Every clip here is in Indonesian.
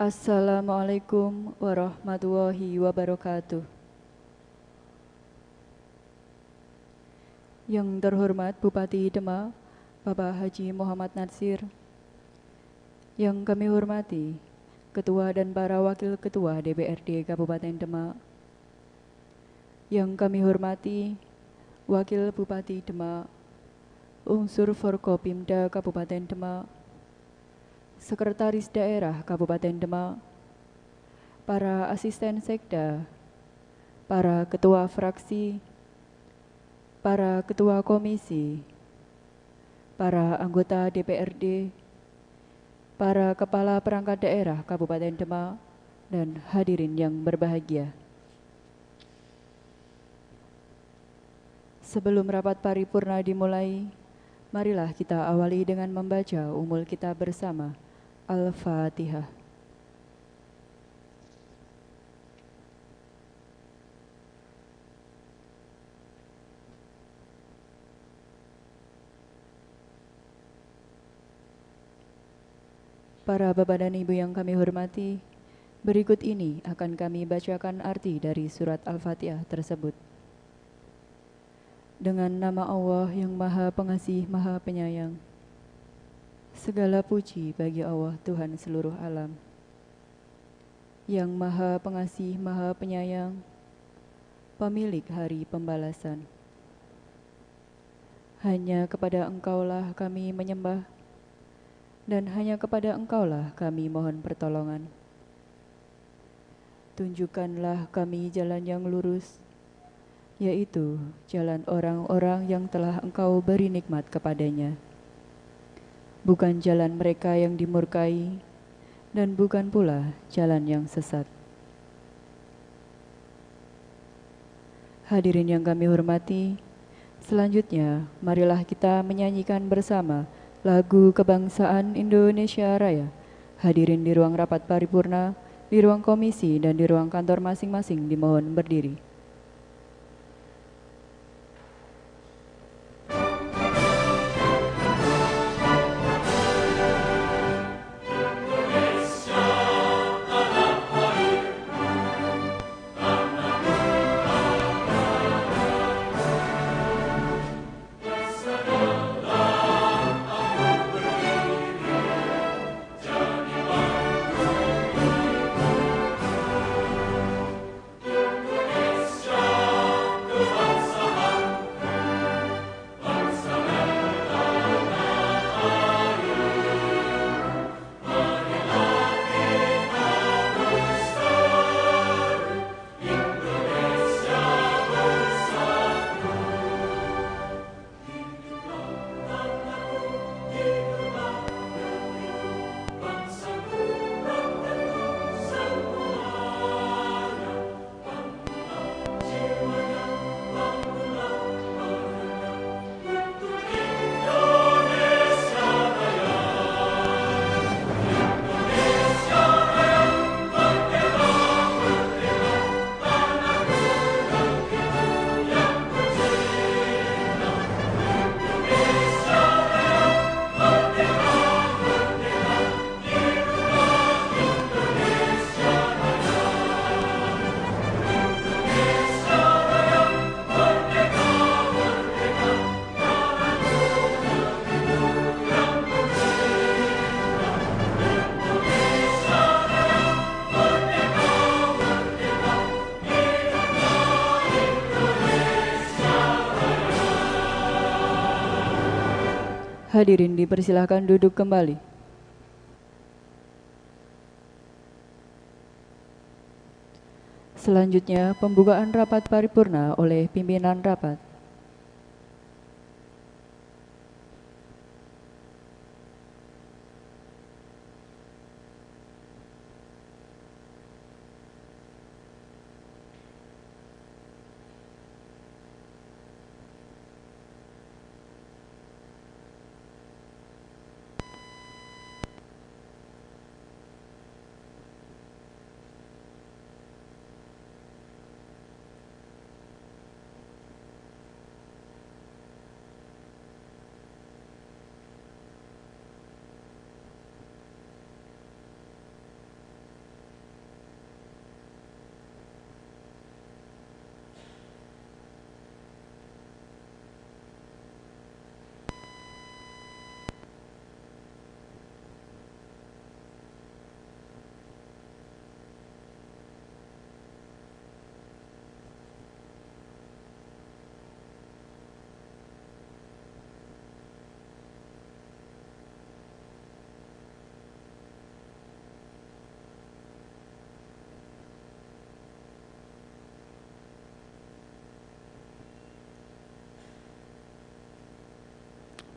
Assalamualaikum warahmatullahi wabarakatuh. Yang terhormat Bupati Demak, Bapak Haji Muhammad Natsir. Yang kami hormati Ketua dan para Wakil Ketua DPRD Kabupaten Demak. Yang kami hormati Wakil Bupati Demak, unsur Forkopimda Kabupaten Demak, Sekretaris Daerah Kabupaten Demak, para asisten sekda, para ketua fraksi, para ketua komisi, para anggota DPRD, para kepala perangkat daerah Kabupaten Demak, dan hadirin yang berbahagia. Sebelum rapat paripurna dimulai, marilah kita awali dengan membaca umul kita bersama, Al-Fatihah. Para Bapak dan Ibu yang kami hormati, berikut ini akan kami bacakan arti dari surat Al-Fatihah tersebut. Dengan nama Allah yang Maha Pengasih, Maha Penyayang. Segala puji bagi Allah Tuhan seluruh alam, yang Maha Pengasih, Maha Penyayang, pemilik hari pembalasan. Hanya kepada Engkaulah kami menyembah, dan hanya kepada Engkaulah kami mohon pertolongan. Tunjukkanlah kami jalan yang lurus, yaitu jalan orang-orang yang telah Engkau beri nikmat kepadanya. Bukan jalan mereka yang dimurkai, dan bukan pula jalan yang sesat. Hadirin yang kami hormati, selanjutnya marilah kita menyanyikan bersama lagu kebangsaan Indonesia Raya. Hadirin di ruang rapat paripurna, di ruang komisi, dan di ruang kantor masing-masing dimohon berdiri. Hadirin dipersilahkan duduk kembali. Selanjutnya, pembukaan rapat paripurna oleh pimpinan rapat.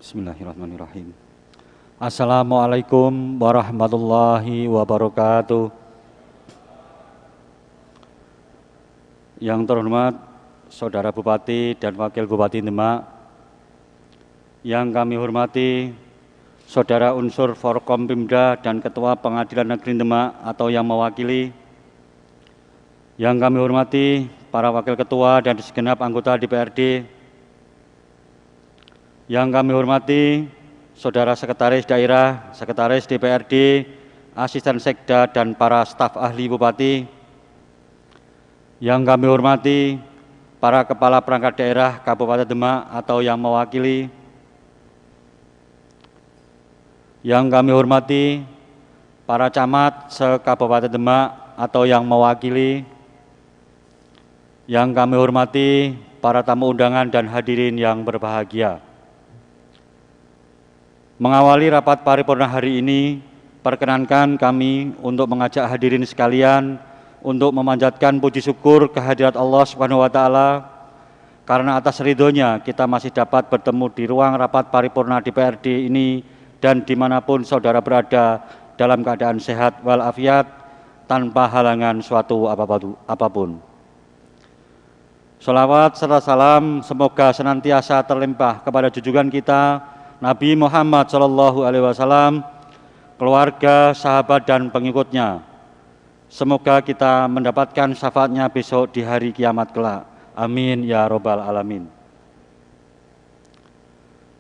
Bismillahirrahmanirrahim. Assalamualaikum warahmatullahi wabarakatuh. Yang terhormat Saudara Bupati dan Wakil Bupati Demak, yang kami hormati Saudara unsur Forkompimda dan Ketua Pengadilan Negeri Demak atau yang mewakili, yang kami hormati para Wakil Ketua dan segenap anggota DPRD, yang kami hormati Saudara Sekretaris Daerah, Sekretaris DPRD, Asisten Sekda, dan para staf ahli Bupati, yang kami hormati para Kepala Perangkat Daerah Kabupaten Demak atau yang mewakili, yang kami hormati para camat se-Kabupaten Demak atau yang mewakili, yang kami hormati para tamu undangan dan hadirin yang berbahagia. Mengawali rapat paripurna hari ini, perkenankan kami untuk mengajak hadirin sekalian untuk memanjatkan puji syukur kehadirat Allah Subhanahu wa Ta'ala, karena atas ridhonya kita masih dapat bertemu di ruang rapat paripurna DPRD ini dan dimanapun saudara berada dalam keadaan sehat walafiat tanpa halangan suatu apapun. Sholawat serta salam semoga senantiasa terlimpah kepada junjungan kita Nabi Muhammad SAW, keluarga, sahabat, dan pengikutnya. Semoga kita mendapatkan syafaatnya besok di hari kiamat kelak. Amin ya robbal alamin.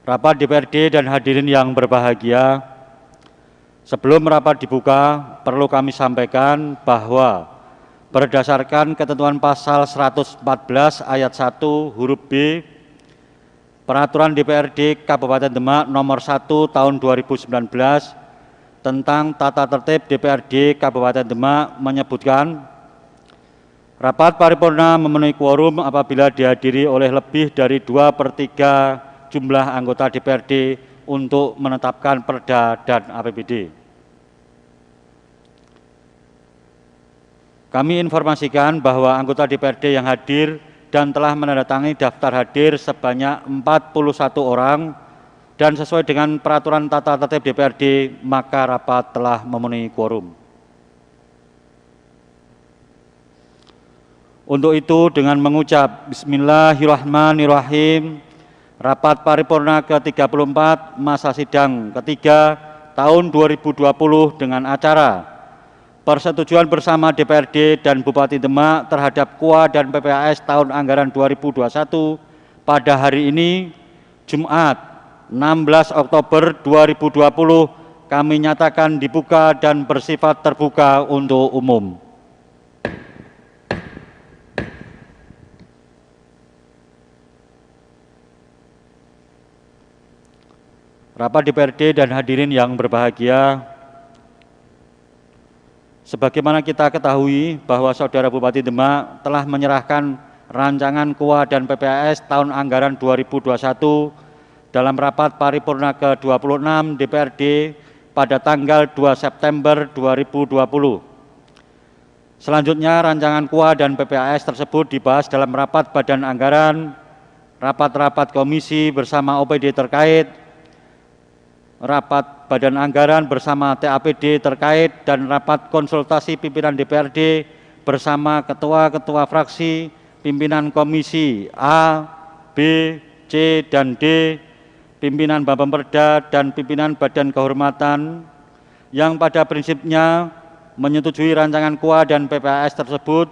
Rapat DPRD dan hadirin yang berbahagia, sebelum rapat dibuka, perlu kami sampaikan bahwa berdasarkan ketentuan pasal 114 ayat 1 huruf B Peraturan DPRD Kabupaten Demak nomor 1 tahun 2019 tentang tata tertib DPRD Kabupaten Demak menyebutkan rapat paripurna memenuhi quorum apabila dihadiri oleh lebih dari 2/3 jumlah anggota DPRD untuk menetapkan Perda dan APBD. Kami informasikan bahwa anggota DPRD yang hadir dan telah menandatangani daftar hadir sebanyak 41 orang dan sesuai dengan peraturan tata tertib DPRD, maka rapat telah memenuhi quorum. Untuk itu dengan mengucap Bismillahirrahmanirrahim, rapat paripurna ke-34 masa sidang ketiga tahun 2020 dengan acara persetujuan bersama DPRD dan Bupati Demak terhadap KUA dan PPAS tahun anggaran 2021 pada hari ini, Jumat 16 Oktober 2020, kami nyatakan dibuka dan bersifat terbuka untuk umum. Rapat DPRD dan hadirin yang berbahagia, sebagaimana kita ketahui bahwa Saudara Bupati Demak telah menyerahkan rancangan KUA dan PPAS tahun anggaran 2021 dalam rapat paripurna ke-26 DPRD pada tanggal 2 September 2020. Selanjutnya rancangan KUA dan PPAS tersebut dibahas dalam rapat badan anggaran, rapat-rapat komisi bersama OPD terkait, rapat badan anggaran bersama TAPD terkait, dan rapat konsultasi pimpinan DPRD bersama ketua-ketua fraksi, pimpinan komisi A, B, C, dan D, pimpinan Bapemperda, dan pimpinan Badan Kehormatan, yang pada prinsipnya menyetujui rancangan KUA dan PPAS tersebut.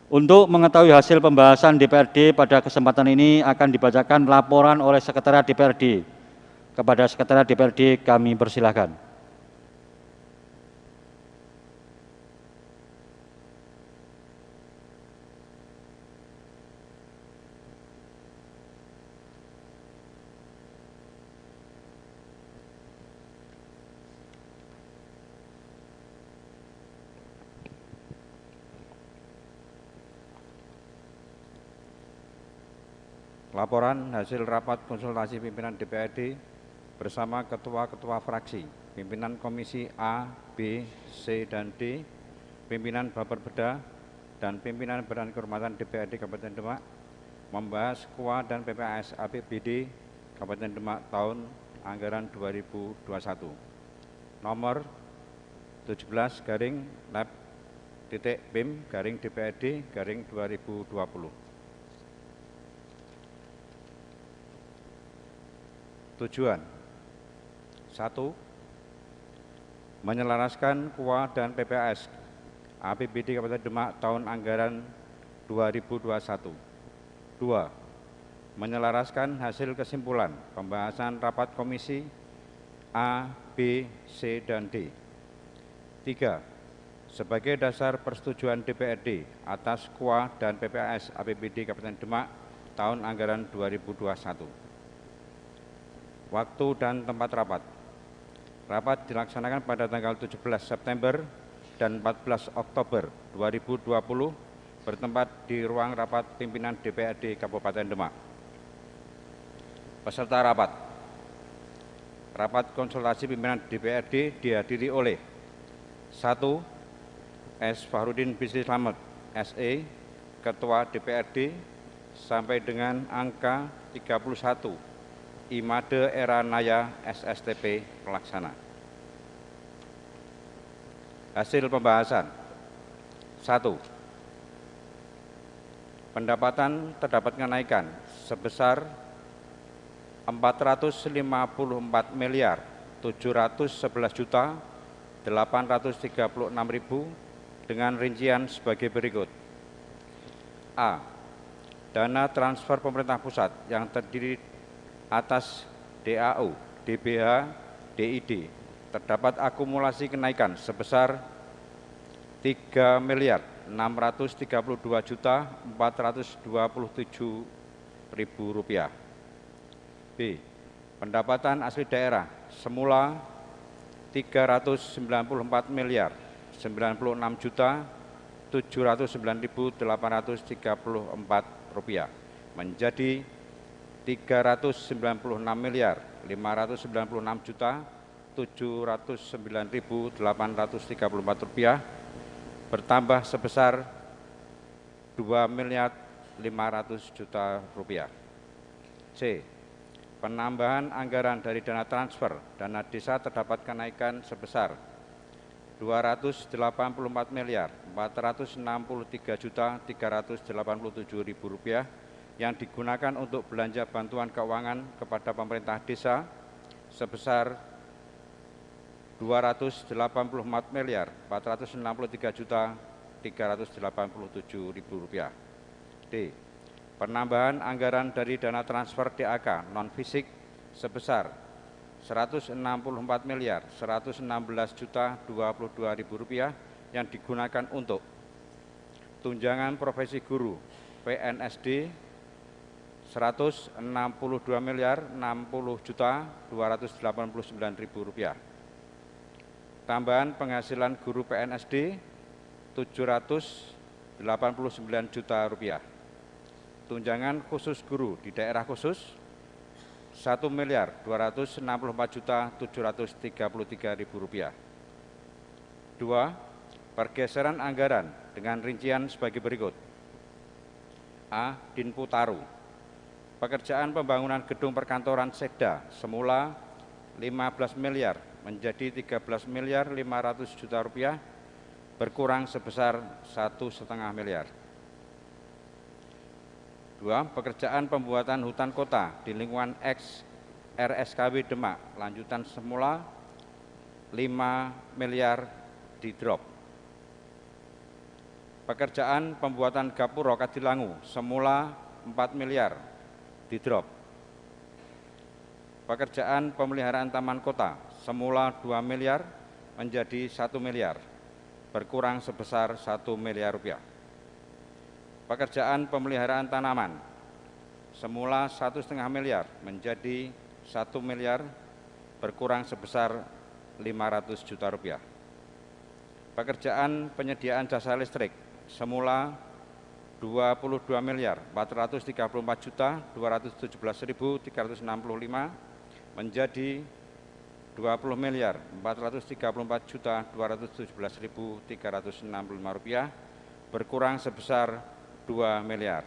Untuk mengetahui hasil pembahasan DPRD pada kesempatan ini akan dibacakan laporan oleh Sekretariat DPRD. Kepada Sekretariat DPRD kami persilahkan. Laporan hasil rapat konsultasi pimpinan DPRD bersama ketua-ketua fraksi, pimpinan komisi A, B, C, dan D, pimpinan Bapemperda, dan pimpinan Badan Kehormatan DPRD Kabupaten Demak membahas KUA dan PPAS APBD Kabupaten Demak tahun anggaran 2021. Nomor 17 garing lab titik BIM garing DPRD garing 2020. Tujuan 1. Menyelaraskan KUA dan PPAS APBD Kabupaten Demak tahun anggaran 2021. 2. Menyelaraskan hasil kesimpulan pembahasan rapat komisi A, B, C, dan D. 3. Sebagai dasar persetujuan DPRD atas KUA dan PPAS APBD Kabupaten Demak tahun anggaran 2021. Waktu dan tempat rapat. Rapat dilaksanakan pada tanggal 17 September dan 14 Oktober 2020 bertempat di ruang rapat pimpinan DPRD Kabupaten Demak. Peserta rapat. Rapat konsultasi pimpinan DPRD dihadiri oleh 1. S. Fahrudin Bisri Slamet, SE, Ketua DPRD, sampai dengan angka 31, Imade Era Naya, SSTP, Pelaksana. Hasil pembahasan. 1. Pendapatan terdapat kenaikan sebesar 454.711.836.000 dengan rincian sebagai berikut. A. Dana transfer pemerintah pusat yang terdiri atas DAU, DBH, DID terdapat akumulasi kenaikan sebesar Rp3.632.427.000. B. Pendapatan asli daerah semula Rp396.709.834 menjadi Rp396.596.709.834 bertambah sebesar Rp2.500.000.000. C. Penambahan anggaran dari dana transfer dana desa terdapat kenaikan sebesar Rp284.463.387.000 yang digunakan untuk belanja bantuan keuangan kepada pemerintah desa sebesar Rp284.463.387.000. D. Penambahan anggaran dari dana transfer DAK non-fisik sebesar Rp164.116.022.000 yang digunakan untuk tunjangan profesi guru PNSD Rp162.060.289.000. Tambahan penghasilan guru PNSD Rp789 juta. Tunjangan khusus guru di daerah khusus Rp1.264.733.000. 2. Pergeseran anggaran dengan rincian sebagai berikut. A. Dinputaru. Pekerjaan pembangunan gedung perkantoran Sekda semula 15 miliar menjadi 13.500.000.000 rupiah berkurang sebesar 1,5 miliar. 2. Pekerjaan pembuatan hutan kota di lingkungan X RSKW Demak lanjutan semula 5 miliar di drop. Pekerjaan pembuatan gapura Kadilangu semula 4 miliar di drop. Pekerjaan pemeliharaan taman kota semula 2 miliar menjadi 1 miliar, berkurang sebesar 1 miliar rupiah. Pekerjaan pemeliharaan tanaman semula 1,5 miliar menjadi 1 miliar, berkurang sebesar 500 juta rupiah. Pekerjaan penyediaan jasa listrik semula 22.434.217.365 menjadi 20.434.217.365 rupiah, berkurang sebesar 2 miliar.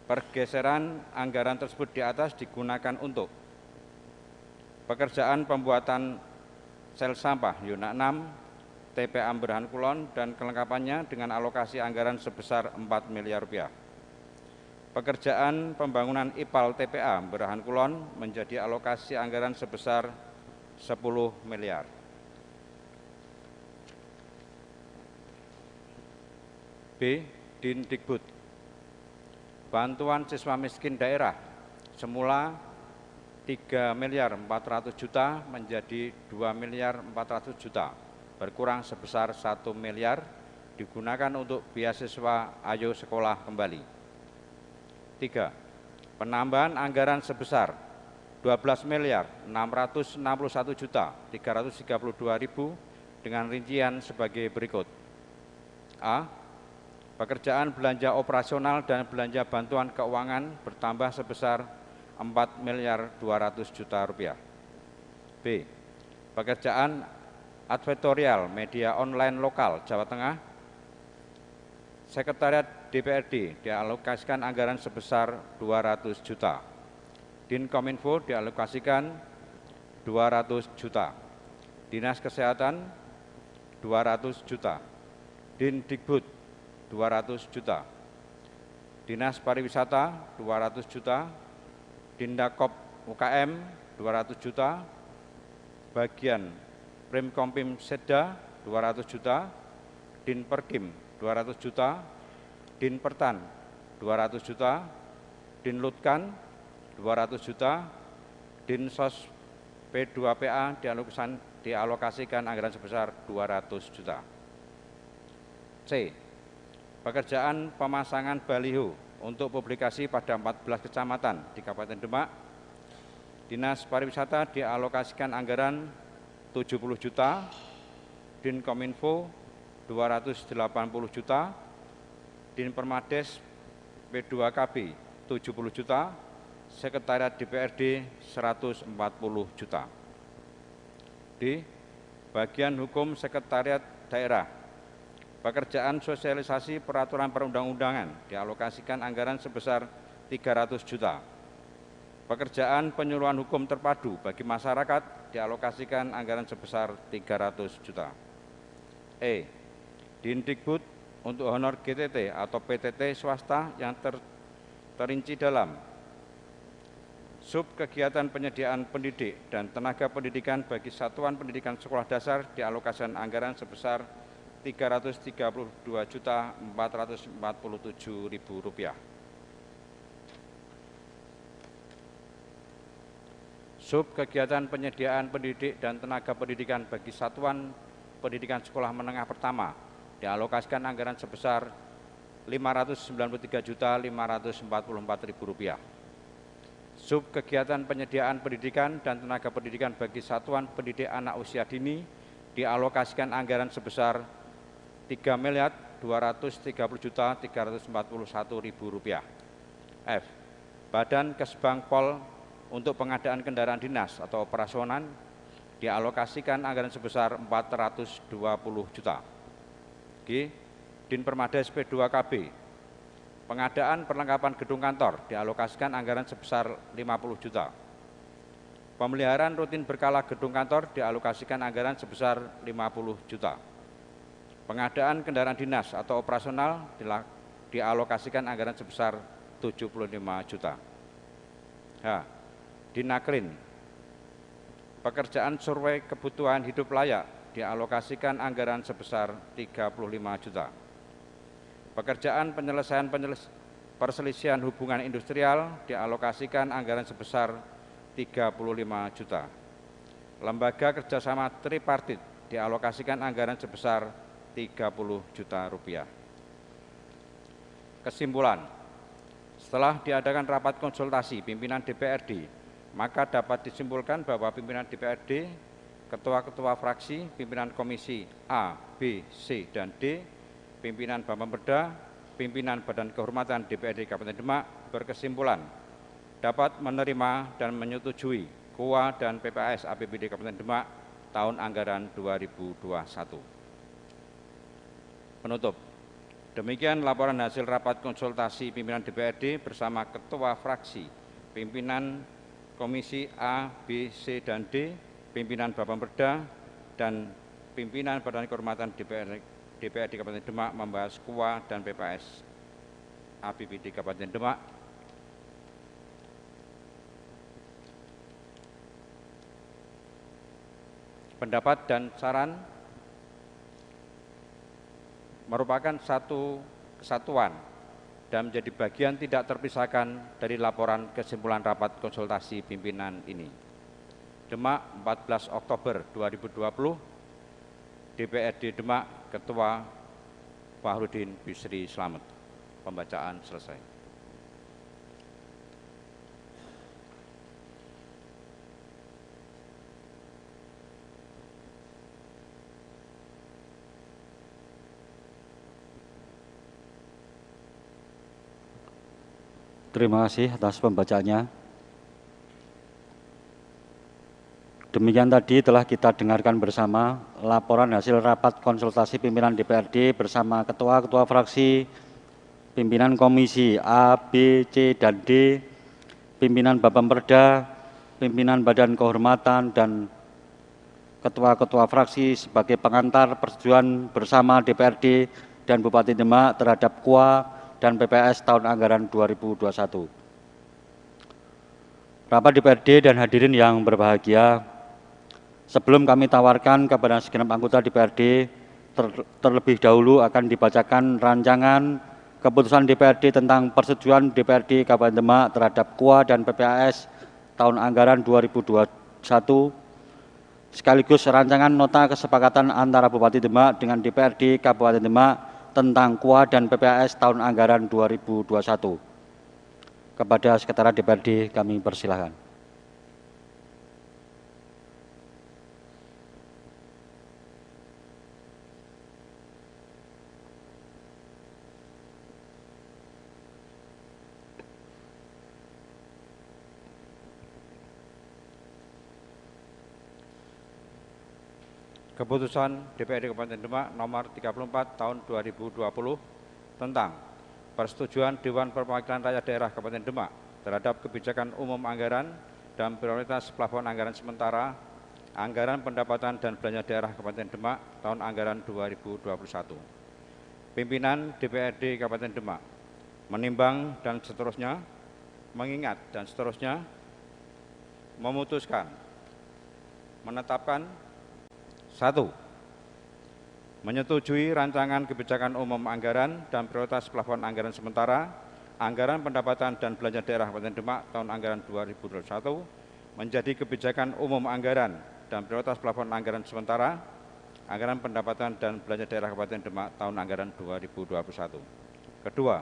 Pergeseran anggaran tersebut di atas digunakan untuk pekerjaan pembuatan sel sampah Yunak 6, TPA Berahan Kulon dan kelengkapannya dengan alokasi anggaran sebesar 4 miliar rupiah. Pekerjaan pembangunan IPAL TPA Berahan Kulon menjadi alokasi anggaran sebesar 10 miliar. B. Dindikbud. Bantuan siswa miskin daerah semula 3 miliar 400 juta menjadi 2 miliar 400 juta, berkurang sebesar 1 miliar digunakan untuk beasiswa Ayo Sekolah Kembali. 3. Penambahan anggaran sebesar 12 miliar 661 juta 332 ribu dengan rincian sebagai berikut. A. Pekerjaan belanja operasional dan belanja bantuan keuangan bertambah sebesar 4 miliar 200 juta rupiah. B. Pekerjaan advertorial media online lokal Jawa Tengah, Sekretariat DPRD dialokasikan anggaran sebesar 200 juta. Dinkominfo dialokasikan 200 juta. Dinas Kesehatan 200 juta. Dindikbud 200 juta. Dinas Pariwisata 200 juta. Dindakop UKM 200 juta. Bagian Primkompim Seda 200 juta. Dinperkim 200 juta. Dinpertan 200 juta. Dinlutkan 200 juta. Dinsos P2PA dialokasikan anggaran sebesar 200 juta. C. Pekerjaan pemasangan baliho untuk publikasi pada 14 kecamatan di Kabupaten Demak, Dinas Pariwisata dialokasikan anggaran 70 juta, Dinkominfo 280 juta, Dinpermades P2KB 70 juta, Sekretariat DPRD 140 juta. D. Bagian Hukum Sekretariat Daerah. Pekerjaan sosialisasi peraturan perundang-undangan dialokasikan anggaran sebesar 300 juta. Pekerjaan penyuluhan hukum terpadu bagi masyarakat dialokasikan anggaran sebesar 300 juta. E. Dindikbud untuk honor GTT atau PTT swasta yang terinci dalam sub kegiatan penyediaan pendidik dan tenaga pendidikan bagi satuan pendidikan sekolah dasar dialokasikan anggaran sebesar Rp332.447.000. Sub kegiatan penyediaan pendidik dan tenaga pendidikan bagi satuan pendidikan sekolah menengah pertama dialokasikan anggaran sebesar Rp593.544.000. Sub kegiatan penyediaan pendidikan dan tenaga pendidikan bagi satuan pendidik anak usia dini dialokasikan anggaran sebesar Rp3.230.341.000. F. Badan Kesbang Pol untuk pengadaan kendaraan dinas atau operasional dialokasikan anggaran sebesar 420 juta. G. Dinpermades P2KB. Pengadaan perlengkapan gedung kantor dialokasikan anggaran sebesar 50 juta. Pemeliharaan rutin berkala gedung kantor dialokasikan anggaran sebesar 50 juta. Pengadaan kendaraan dinas atau operasional dialokasikan anggaran sebesar 75 juta. H. Dinakrin. Pekerjaan survei kebutuhan hidup layak dialokasikan anggaran sebesar 35 juta. Pekerjaan penyelesaian perselisihan hubungan industrial dialokasikan anggaran sebesar 35 juta. Lembaga kerjasama tripartit dialokasikan anggaran sebesar 30 juta rupiah. Kesimpulan, setelah diadakan rapat konsultasi pimpinan DPRD, maka dapat disimpulkan bahwa pimpinan DPRD, ketua-ketua fraksi, pimpinan komisi A, B, C, dan D, pimpinan Bapemda, pimpinan Badan Kehormatan DPRD Kabupaten Demak berkesimpulan dapat menerima dan menyetujui KUA dan PPAS APBD Kabupaten Demak tahun anggaran 2021. Penutup, Demikian laporan hasil rapat konsultasi pimpinan DPRD bersama Ketua Fraksi, pimpinan Komisi A, B, C, dan D, pimpinan Bapemperda, dan pimpinan Badan Kehormatan DPRD Kabupaten Demak membahas KUA dan PPS APBD Kabupaten Demak. Pendapat dan saran merupakan satu kesatuan dan menjadi bagian tidak terpisahkan dari laporan kesimpulan rapat konsultasi pimpinan ini. Demak, 14 Oktober 2020, DPRD Demak, Ketua Fahrudin Bisri Slamet. Pembacaan selesai. Terima kasih atas pembacaannya. Demikian tadi telah kita dengarkan bersama laporan hasil rapat konsultasi pimpinan DPRD bersama ketua-ketua fraksi, pimpinan komisi A, B, C, dan D, pimpinan Bapemperda, pimpinan Badan Kehormatan, dan ketua-ketua fraksi sebagai pengantar persetujuan bersama DPRD dan Bupati Demak terhadap KUA dan PPS tahun anggaran 2021. Rapat DPRD dan hadirin yang berbahagia, sebelum kami tawarkan kepada segenap anggota DPRD, terlebih dahulu akan dibacakan rancangan keputusan DPRD tentang persetujuan DPRD Kabupaten Demak terhadap KUA dan PPAS tahun anggaran 2021, sekaligus rancangan nota kesepakatan antara Bupati Demak dengan DPRD Kabupaten Demak tentang KUA dan PPAS tahun anggaran 2021. Kepada Sekretariat DPRD kami persilahkan. Keputusan DPRD Kabupaten Demak nomor 34 tahun 2020 tentang persetujuan Dewan Perwakilan Rakyat Daerah Kabupaten Demak terhadap kebijakan umum anggaran dan prioritas plafon anggaran sementara, anggaran pendapatan dan belanja daerah Kabupaten Demak tahun anggaran 2021. Pimpinan DPRD Kabupaten Demak menimbang dan seterusnya, mengingat dan seterusnya, memutuskan, menetapkan 1. Menyetujui rancangan kebijakan umum anggaran dan prioritas plafon anggaran sementara, anggaran pendapatan dan belanja daerah Kabupaten Demak tahun anggaran 2021 menjadi kebijakan umum anggaran dan prioritas plafon anggaran sementara, anggaran pendapatan dan belanja daerah Kabupaten Demak tahun anggaran 2021. Kedua,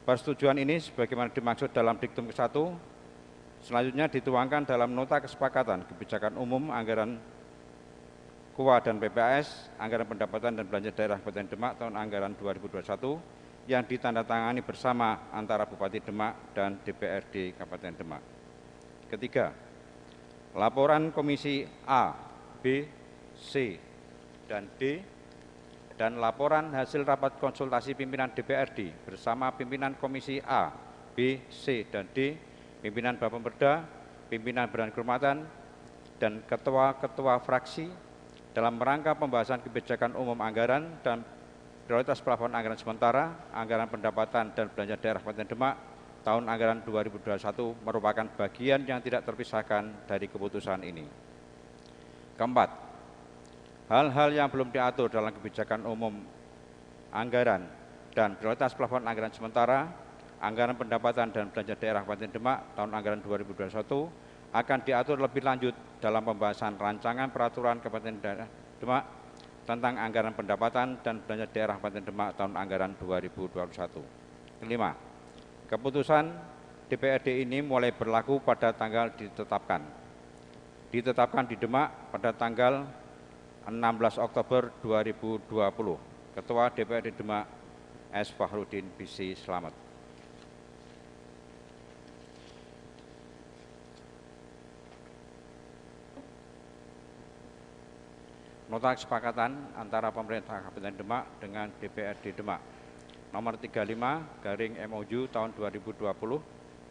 persetujuan ini sebagaimana dimaksud dalam diktum ke-1 selanjutnya dituangkan dalam nota kesepakatan kebijakan umum anggaran KUA dan PPAS, anggaran pendapatan dan belanja daerah Kabupaten Demak tahun anggaran 2021 yang ditandatangani bersama antara Bupati Demak dan DPRD Kabupaten Demak. Ketiga, laporan Komisi A, B, C, dan D, dan laporan hasil rapat konsultasi pimpinan DPRD bersama pimpinan Komisi A, B, C, dan D, pimpinan Bapemperda, pimpinan Badan Kehormatan, dan ketua-ketua fraksi dalam rangka pembahasan kebijakan umum anggaran dan prioritas plafon anggaran sementara, anggaran pendapatan dan belanja daerah Kabupaten Demak tahun anggaran 2021 merupakan bagian yang tidak terpisahkan dari keputusan ini. Keempat, hal-hal yang belum diatur dalam kebijakan umum anggaran dan prioritas plafon anggaran sementara, anggaran pendapatan dan belanja daerah Kabupaten Demak tahun anggaran 2021 akan diatur lebih lanjut dalam pembahasan rancangan peraturan Kabupaten Demak tentang anggaran pendapatan dan belanja daerah Kabupaten Demak tahun anggaran 2021. Kelima, keputusan DPRD ini mulai berlaku pada tanggal ditetapkan di Demak pada tanggal 16 Oktober 2020. Ketua DPRD Demak S. Fahrudin Bisri Slamet. nota kesepakatan antara pemerintah Kabupaten Demak dengan DPRD Demak nomor 35/MOU tahun 2020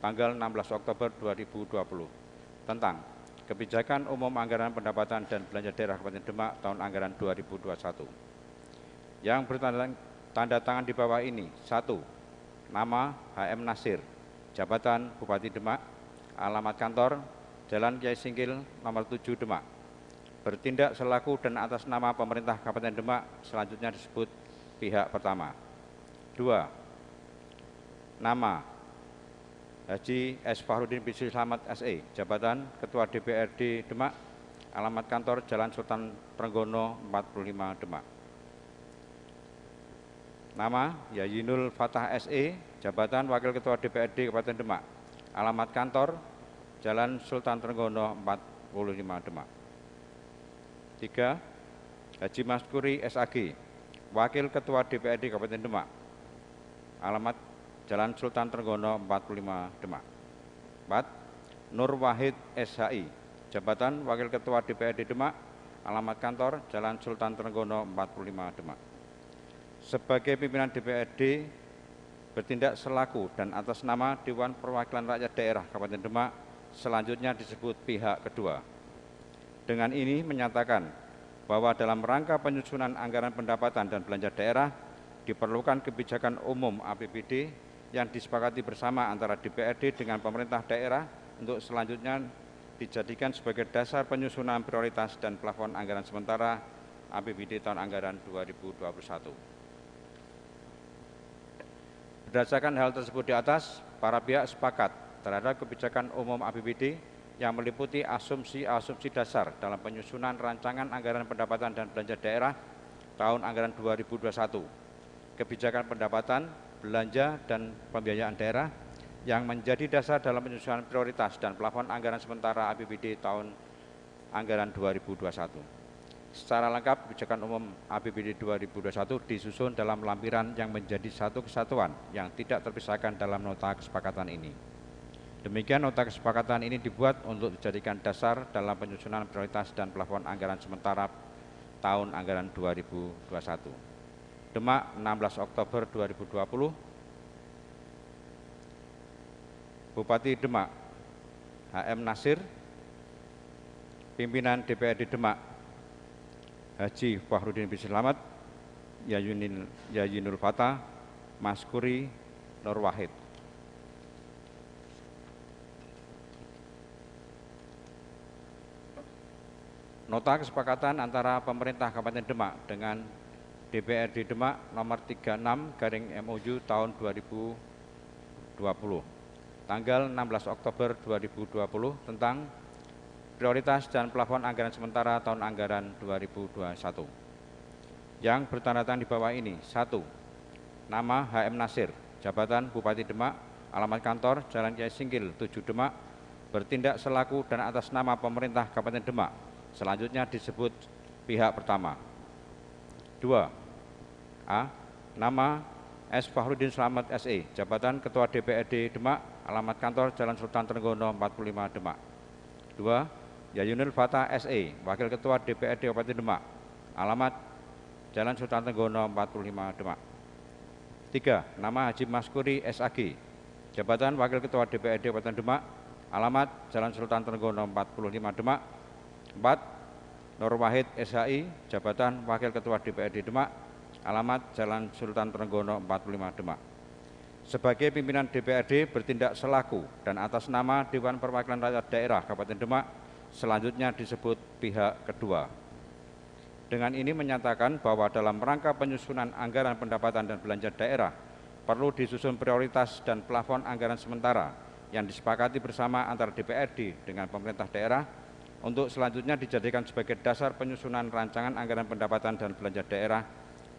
tanggal 16 Oktober 2020 tentang kebijakan umum anggaran pendapatan dan belanja daerah Kabupaten Demak tahun anggaran 2021. Yang bertanda tangan di bawah ini: 1. Nama HM Nasir, jabatan Bupati Demak, alamat kantor Jalan Kiai Singkil nomor 7 Demak. Bertindak selaku dan atas nama pemerintah Kabupaten Demak, selanjutnya disebut pihak pertama. 2. Nama Haji S. Fahrudin Bisri Slamet SE, jabatan Ketua DPRD Demak, alamat kantor Jalan Sultan Trenggono 45 Demak. Nama Yayinul Fatah SE, jabatan Wakil Ketua DPRD Kabupaten Demak, alamat kantor Jalan Sultan Trenggono 45 Demak. 3. Haji Maskuri SAG, Wakil Ketua DPRD Kabupaten Demak, alamat Jalan Sultan Trenggono 45 Demak. 4. Nur Wahid SHI, jabatan Wakil Ketua DPRD Demak, alamat kantor Jalan Sultan Trenggono 45 Demak. Sebagai pimpinan DPRD bertindak selaku dan atas nama Dewan Perwakilan Rakyat Daerah Kabupaten Demak, selanjutnya disebut pihak kedua. Dengan ini menyatakan bahwa dalam rangka penyusunan anggaran pendapatan dan belanja daerah diperlukan kebijakan umum APBD yang disepakati bersama antara DPRD dengan pemerintah daerah untuk selanjutnya dijadikan sebagai dasar penyusunan prioritas dan plafon anggaran sementara APBD tahun anggaran 2021. Berdasarkan hal tersebut di atas, para pihak sepakat terhadap kebijakan umum APBD yang meliputi asumsi-asumsi dasar dalam penyusunan rancangan anggaran pendapatan dan belanja daerah tahun anggaran 2021, kebijakan pendapatan, belanja, dan pembiayaan daerah yang menjadi dasar dalam penyusunan prioritas dan plafon anggaran sementara APBD tahun anggaran 2021. Secara lengkap, kebijakan umum APBD 2021 disusun dalam lampiran yang menjadi satu kesatuan yang tidak terpisahkan dalam nota kesepakatan ini. Demikian nota kesepakatan ini dibuat untuk dijadikan dasar dalam penyusunan prioritas dan plafon anggaran sementara tahun anggaran 2021. Demak, 16 Oktober 2020. Bupati Demak HM Nasir. Pimpinan DPRD Demak Haji Fahrudin Bisri Slamet, Yayinul Fatah, Maskuri, Nur Wahid. Nota kesepakatan antara pemerintah Kabupaten Demak dengan DPRD Demak nomor 36/MOU tahun 2020 tanggal 16 Oktober 2020 tentang prioritas dan plafon anggaran sementara tahun anggaran 2021. Yang bertanda tangan di bawah ini: 1. Nama HM Nasir, jabatan Bupati Demak, alamat kantor Jalan Kiai Singkil 7 Demak, bertindak selaku dan atas nama pemerintah Kabupaten Demak, selanjutnya disebut pihak pertama. 2. A. Nama S. Fahrudin Slamet SE, jabatan Ketua DPRD Demak, alamat kantor Jalan Sultan Trenggono 45 Demak. 2. Yayinul Fatah SE, Wakil Ketua DPRD Kabupaten Demak, alamat Jalan Sultan Trenggono 45 Demak. 3. Nama Haji Maskuri SAG, jabatan Wakil Ketua DPRD Kabupaten Demak, alamat Jalan Sultan Trenggono 45 Demak. 4. Nur Wahid SHI, jabatan Wakil Ketua DPRD Demak, alamat Jalan Sultan Trenggono 45 Demak. Sebagai pimpinan DPRD bertindak selaku dan atas nama Dewan Perwakilan Rakyat Daerah Kabupaten Demak, selanjutnya disebut pihak kedua. Dengan ini menyatakan bahwa dalam rangka penyusunan anggaran pendapatan dan belanja daerah perlu disusun prioritas dan plafon anggaran sementara yang disepakati bersama antara DPRD dengan pemerintah daerah untuk selanjutnya dijadikan sebagai dasar penyusunan rancangan anggaran pendapatan dan belanja daerah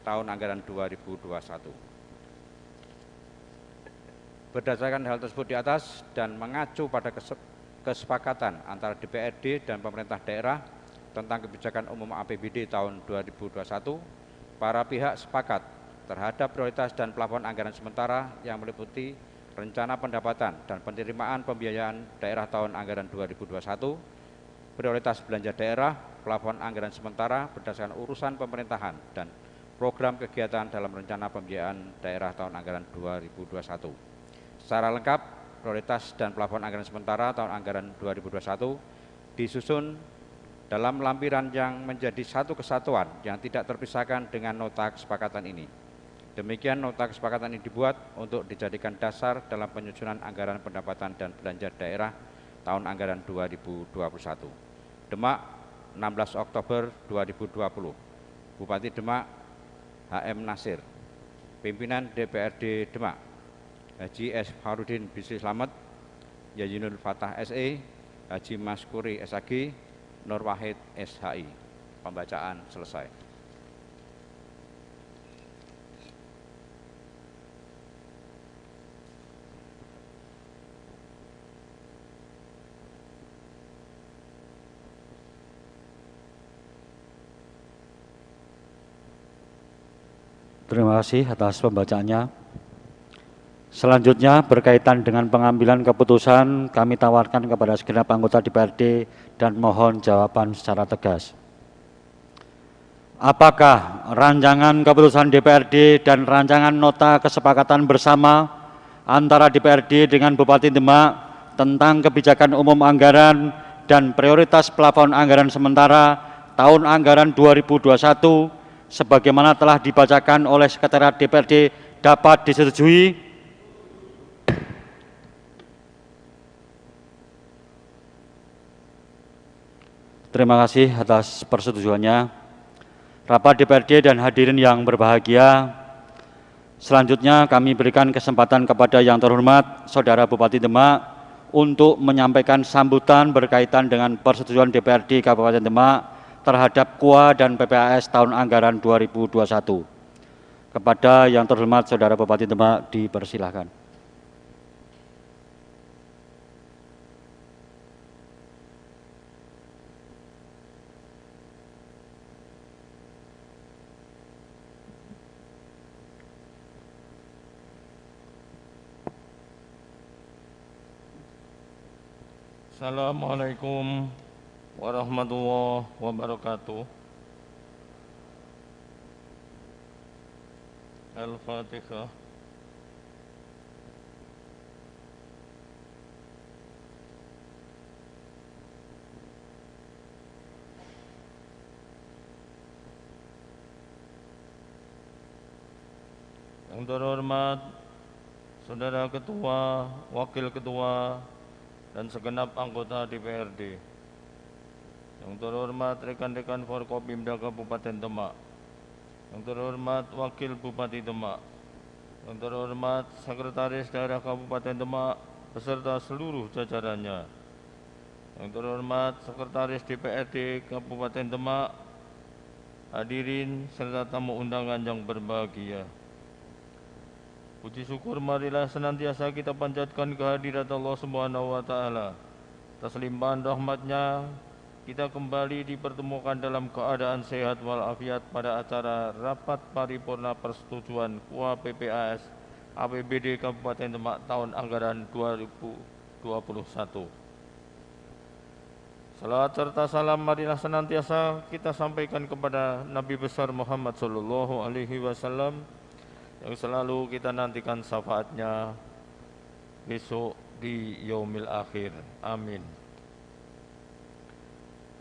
tahun anggaran 2021. Berdasarkan hal tersebut di atas dan mengacu pada kesepakatan antara DPRD dan pemerintah daerah tentang kebijakan umum APBD tahun 2021, para pihak sepakat terhadap prioritas dan plafon anggaran sementara yang meliputi rencana pendapatan dan penerimaan pembiayaan daerah tahun anggaran 2021, prioritas belanja daerah, plafon anggaran sementara berdasarkan urusan pemerintahan dan program kegiatan dalam rencana pembiayaan daerah tahun anggaran 2021. Secara lengkap, prioritas dan plafon anggaran sementara tahun anggaran 2021 disusun dalam lampiran yang menjadi satu kesatuan yang tidak terpisahkan dengan nota kesepakatan ini. Demikian nota kesepakatan ini dibuat untuk dijadikan dasar dalam penyusunan anggaran pendapatan dan belanja daerah tahun anggaran 2021. Demak, 16 Oktober 2020. Bupati Demak, HM Nasir. Pimpinan DPRD Demak, Haji S. Farudin Bisri Slamet, Yayinul Fatah SE, Haji Maskuri SAG, Nur Wahid SHI. Pembacaan selesai. Terima kasih atas pembacaannya. Selanjutnya berkaitan dengan pengambilan keputusan, kami tawarkan kepada segenap anggota DPRD dan mohon jawaban secara tegas. Apakah rancangan keputusan DPRD dan rancangan nota kesepakatan bersama antara DPRD dengan Bupati Demak tentang kebijakan umum anggaran dan prioritas plafon anggaran sementara tahun anggaran 2021 sebagaimana telah dibacakan oleh Sekretariat DPRD dapat disetujui? Terima kasih atas persetujuannya. Rapat DPRD dan hadirin yang berbahagia, selanjutnya kami berikan kesempatan kepada yang terhormat Saudara Bupati Demak untuk menyampaikan sambutan berkaitan dengan persetujuan DPRD Kabupaten Demak terhadap KUA dan PPAS tahun anggaran 2021. Kepada yang terhormat Saudara Bupati Demak dipersilahkan. Assalamualaikum warahmatullahi wabarakatuh. Al-Fatihah. Yang terhormat Saudara Ketua, Wakil Ketua, dan segenap anggota DPRD. Yang terhormat rekan-rekan Forkopimda Kabupaten Demak. Yang terhormat Wakil Bupati Demak. Yang terhormat Sekretaris Daerah Kabupaten Demak beserta seluruh jajarannya. Yang terhormat Sekretaris DPRD Kabupaten Demak, hadirin serta tamu undangan yang berbahagia. Puji syukur marilah senantiasa kita panjatkan kehadirat Allah Subhanahu wa Ta'ala. Atas limpahan rahmat-Nya, kita kembali dipertemukan dalam keadaan sehat walafiat pada acara Rapat Paripurna Persetujuan KUA PPAS APBD Kabupaten Demak tahun anggaran 2021. Salawat serta salam marilah senantiasa kita sampaikan kepada Nabi besar Muhammad sallallahu alaihi wasallam yang selalu kita nantikan syafaatnya besok di yaumil akhir. Amin.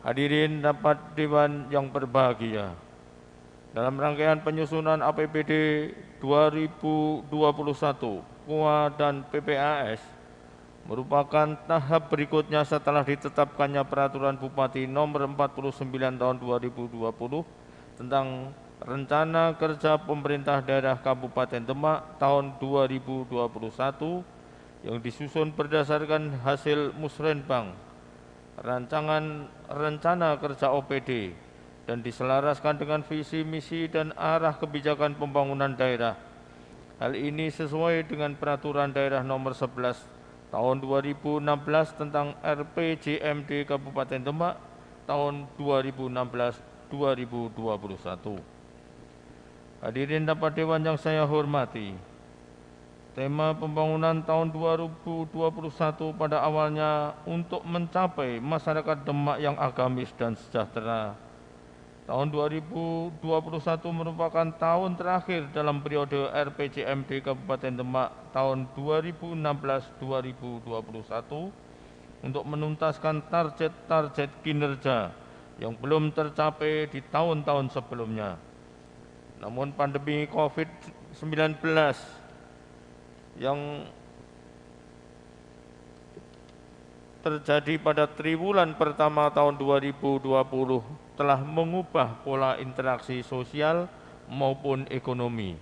Hadirin rapat dewan yang berbahagia, dalam rangkaian penyusunan APBD 2021, KUA dan PPAS merupakan tahap berikutnya setelah ditetapkannya Peraturan Bupati Nomor 49 Tahun 2020 tentang Rencana Kerja Pemerintah Daerah Kabupaten Demak tahun 2021 yang disusun berdasarkan hasil Musrenbang, rancangan rencana kerja OPD, dan diselaraskan dengan visi, misi, dan arah kebijakan pembangunan daerah. Hal ini sesuai dengan Peraturan Daerah Nomor 11 Tahun 2016 tentang RPJMD Kabupaten Demak tahun 2016-2021. Hadirin rapat dewan yang saya hormati, Tema pembangunan tahun 2021 pada awalnya untuk mencapai masyarakat Demak yang agamis dan sejahtera. Tahun 2021 merupakan tahun terakhir dalam periode RPJMD Kabupaten Demak tahun 2016-2021 untuk menuntaskan target-target kinerja yang belum tercapai di tahun-tahun sebelumnya. Namun pandemi COVID-19 yang terjadi pada triwulan pertama tahun 2020 telah mengubah pola interaksi sosial maupun ekonomi,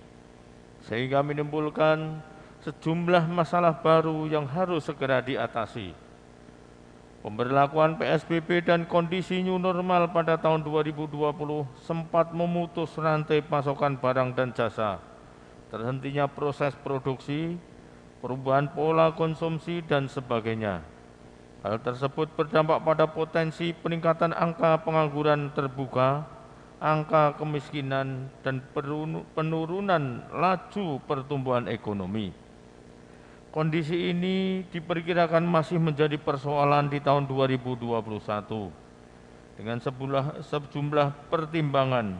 sehingga menimbulkan sejumlah masalah baru yang harus segera diatasi. Pemberlakuan PSBB dan kondisi new normal pada tahun 2020 sempat memutus rantai pasokan barang dan jasa, terhentinya proses produksi, perubahan pola konsumsi, dan sebagainya. Hal tersebut berdampak pada potensi peningkatan angka pengangguran terbuka, angka kemiskinan, dan penurunan laju pertumbuhan ekonomi. Kondisi ini diperkirakan masih menjadi persoalan di tahun 2021. Dengan sejumlah pertimbangan,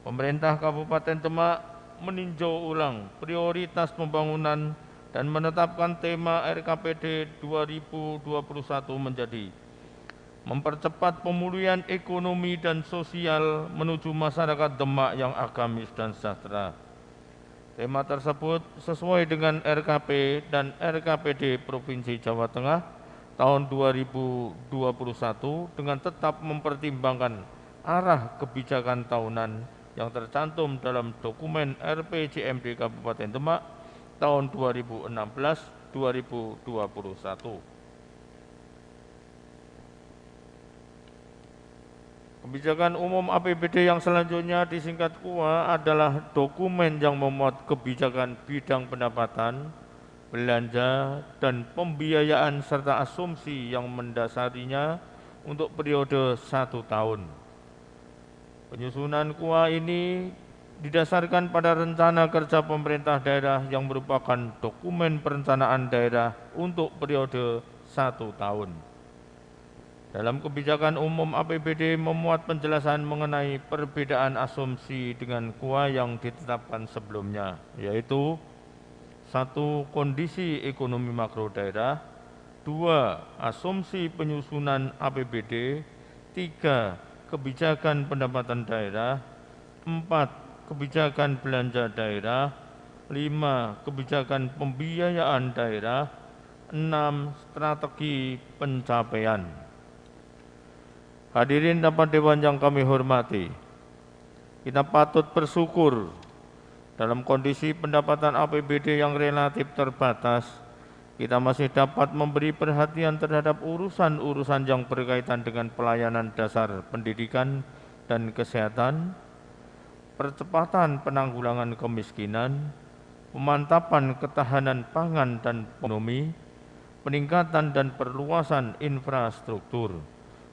pemerintah Kabupaten Demak meninjau ulang prioritas pembangunan dan menetapkan tema RKPD 2021 menjadi mempercepat pemulihan ekonomi dan sosial menuju masyarakat Demak yang agamis dan sejahtera. Tema tersebut sesuai dengan RKP dan RKPD Provinsi Jawa Tengah tahun 2021 dengan tetap mempertimbangkan arah kebijakan tahunan yang tercantum dalam dokumen RPJMD Kabupaten Demak tahun 2016-2021. Kebijakan umum APBD yang selanjutnya disingkat KUA adalah dokumen yang memuat kebijakan bidang pendapatan, belanja, dan pembiayaan serta asumsi yang mendasarinya untuk periode 1 tahun. Penyusunan KUA ini didasarkan pada rencana kerja pemerintah daerah yang merupakan dokumen perencanaan daerah untuk periode 1 tahun. Dalam kebijakan umum APBD memuat penjelasan mengenai perbedaan asumsi dengan KUA yang ditetapkan sebelumnya, yaitu 1. Kondisi ekonomi makro daerah, 2. Asumsi penyusunan APBD, 3. Kebijakan pendapatan daerah, 4. Kebijakan belanja daerah, 5. Kebijakan pembiayaan daerah, 6. Strategi pencapaian. Hadirin dan dewan yang kami hormati, kita patut bersyukur dalam kondisi pendapatan APBD yang relatif terbatas, kita masih dapat memberi perhatian terhadap urusan-urusan yang berkaitan dengan pelayanan dasar pendidikan dan kesehatan, percepatan penanggulangan kemiskinan, pemantapan ketahanan pangan dan ekonomi, peningkatan dan perluasan infrastruktur.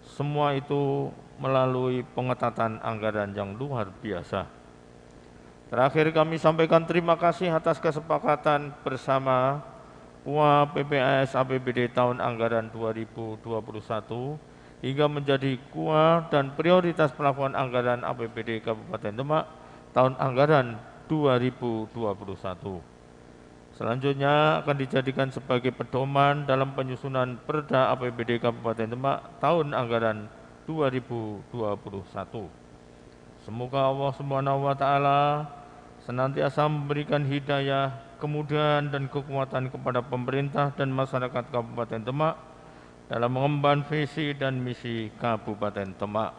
Semua itu melalui pengetatan anggaran yang luar biasa. Terakhir kami sampaikan terima kasih atas kesepakatan bersama KUA PPAS APBD tahun anggaran 2021 hingga menjadi KUA dan prioritas pelaporan anggaran APBD Kabupaten Demak tahun anggaran 2021. Selanjutnya akan dijadikan sebagai pedoman dalam penyusunan Perda APBD Kabupaten Demak tahun anggaran 2021. Semoga Allah Subhanahu wa taala senantiasa memberikan hidayah, kemudahan dan kekuatan kepada pemerintah dan masyarakat Kabupaten Demak dalam mengemban visi dan misi Kabupaten Demak.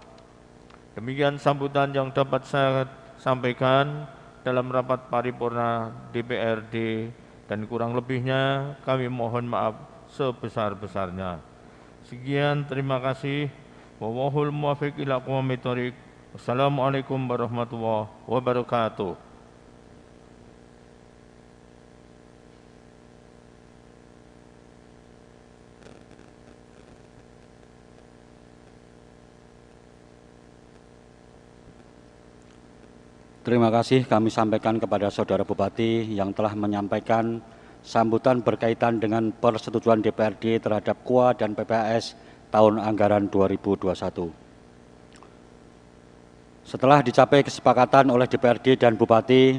Demikian sambutan yang dapat saya sampaikan dalam rapat paripurna DPRD, dan kurang lebihnya kami mohon maaf sebesar-besarnya. Sekian, terima kasih. Wallahul muwaffiq ila aqwamit thoriq. Wassalamualaikum warahmatullahi wabarakatuh. Terima kasih kami sampaikan kepada Saudara Bupati yang telah menyampaikan sambutan berkaitan dengan persetujuan DPRD terhadap KUA dan PPAS tahun anggaran 2021. Setelah dicapai kesepakatan oleh DPRD dan Bupati,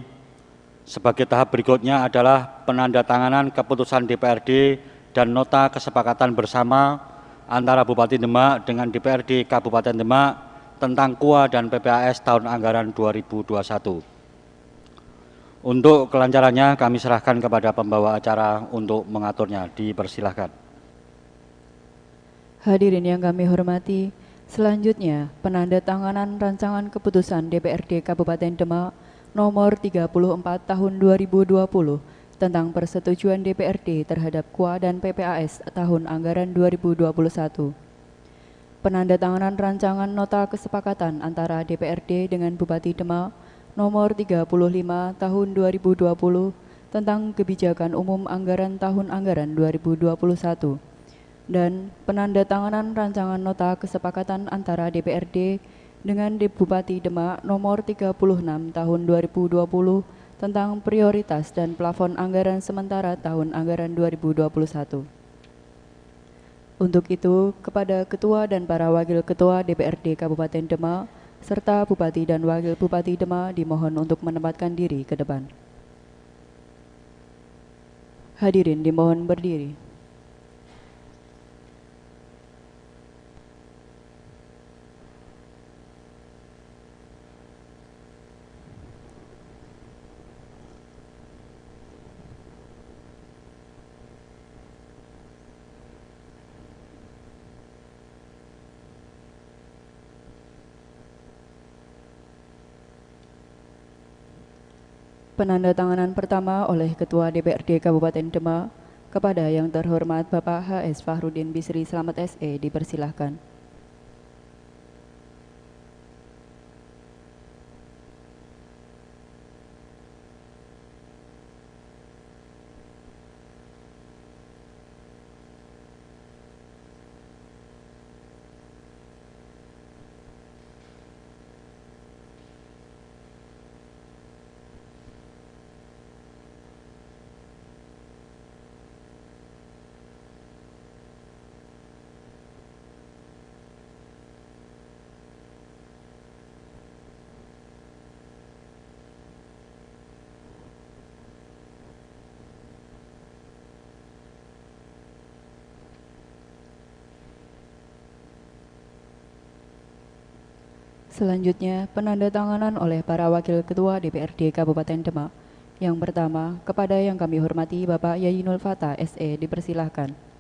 sebagai tahap berikutnya adalah penandatanganan keputusan DPRD dan nota kesepakatan bersama antara Bupati Demak dengan DPRD Kabupaten Demak tentang KUA dan PPAS tahun anggaran 2021. Untuk kelancarannya kami serahkan kepada pembawa acara untuk mengaturnya. Dipersilahkan. Hadirin yang kami hormati, selanjutnya penandatanganan rancangan keputusan DPRD Kabupaten Demak nomor 34 tahun 2020 tentang persetujuan DPRD terhadap KUA dan PPAS tahun anggaran 2021. Penandatanganan rancangan nota kesepakatan antara DPRD dengan Bupati Demak nomor 35 tahun 2020 tentang kebijakan umum anggaran tahun anggaran 2021 dan penandatanganan rancangan nota kesepakatan antara DPRD dengan Bupati Demak nomor 36 tahun 2020 tentang prioritas dan plafon anggaran sementara tahun anggaran 2021. Untuk itu, kepada Ketua dan para Wakil Ketua DPRD Kabupaten Demak, serta Bupati dan Wakil Bupati Demak dimohon untuk menempatkan diri ke depan. Hadirin dimohon berdiri. Penandatanganan pertama oleh Ketua DPRD Kabupaten Demak kepada yang terhormat Bapak HS Fahrudin Bisri Slamet SE dipersilahkan. Selanjutnya, penandatanganan oleh para Wakil Ketua DPRD Kabupaten Demak. Yang pertama, kepada yang kami hormati Bapak Yayinul Fatah SE dipersilahkan.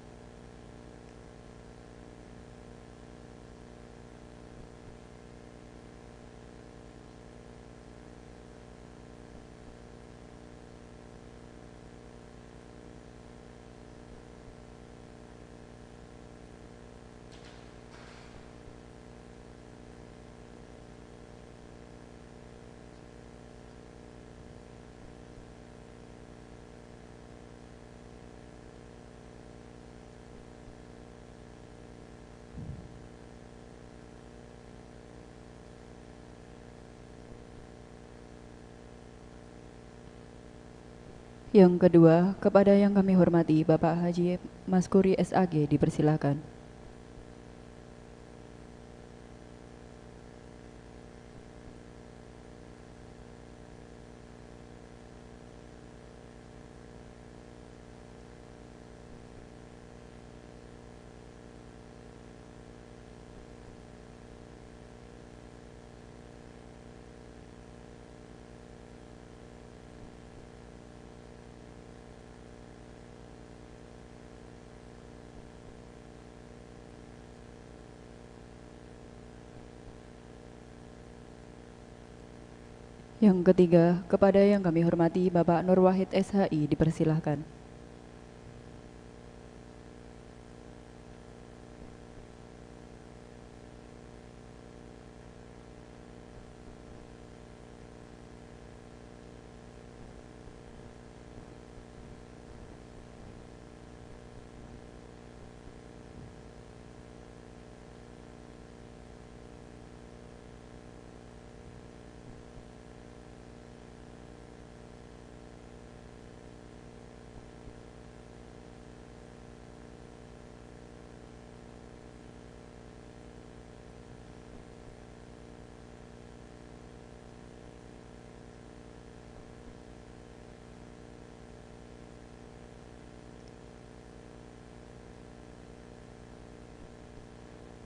Yang kedua, kepada yang kami hormati Bapak Haji Maskuri SAG dipersilakan. Yang ketiga, kepada yang kami hormati Bapak Nur Wahid SHI dipersilahkan.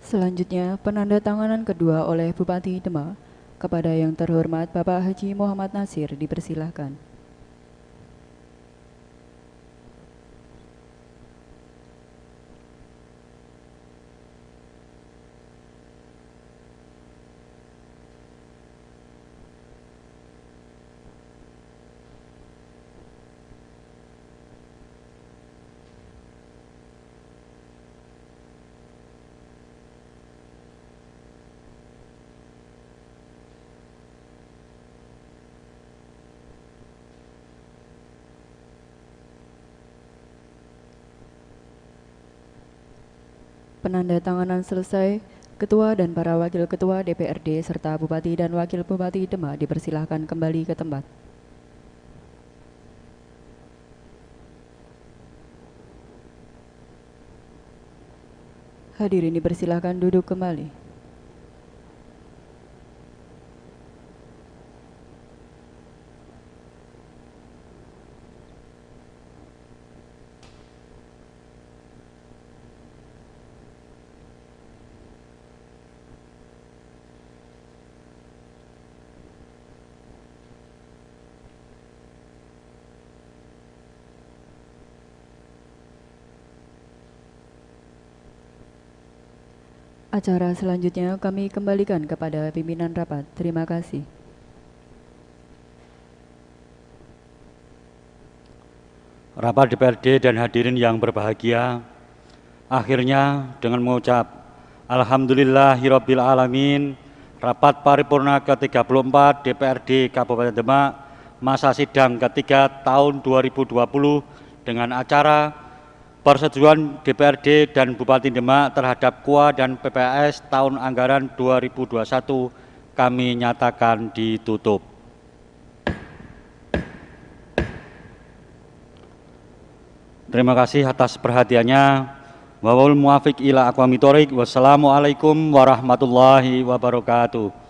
Selanjutnya, penandatanganan kedua oleh Bupati Demak kepada yang terhormat Bapak Haji Muhammad Nasir dipersilahkan. Penandatanganan selesai, Ketua dan para Wakil Ketua DPRD serta Bupati dan Wakil Bupati Demak dipersilahkan kembali ke tempat. Hadirin dipersilahkan duduk kembali. Acara selanjutnya kami kembalikan kepada pimpinan rapat. Terima kasih. Rapat DPRD dan hadirin yang berbahagia, akhirnya dengan mengucap Alhamdulillahirabbil alamin, rapat paripurna ke-34 DPRD Kabupaten Demak masa sidang ketiga tahun 2020 dengan acara persetujuan DPRD dan Bupati Demak terhadap KUA dan PPAS tahun anggaran 2021 kami nyatakan ditutup. Terima kasih atas perhatiannya. Wawul muwafiq ila aqwamit thoriq. Wassalamualaikum warahmatullahi wabarakatuh.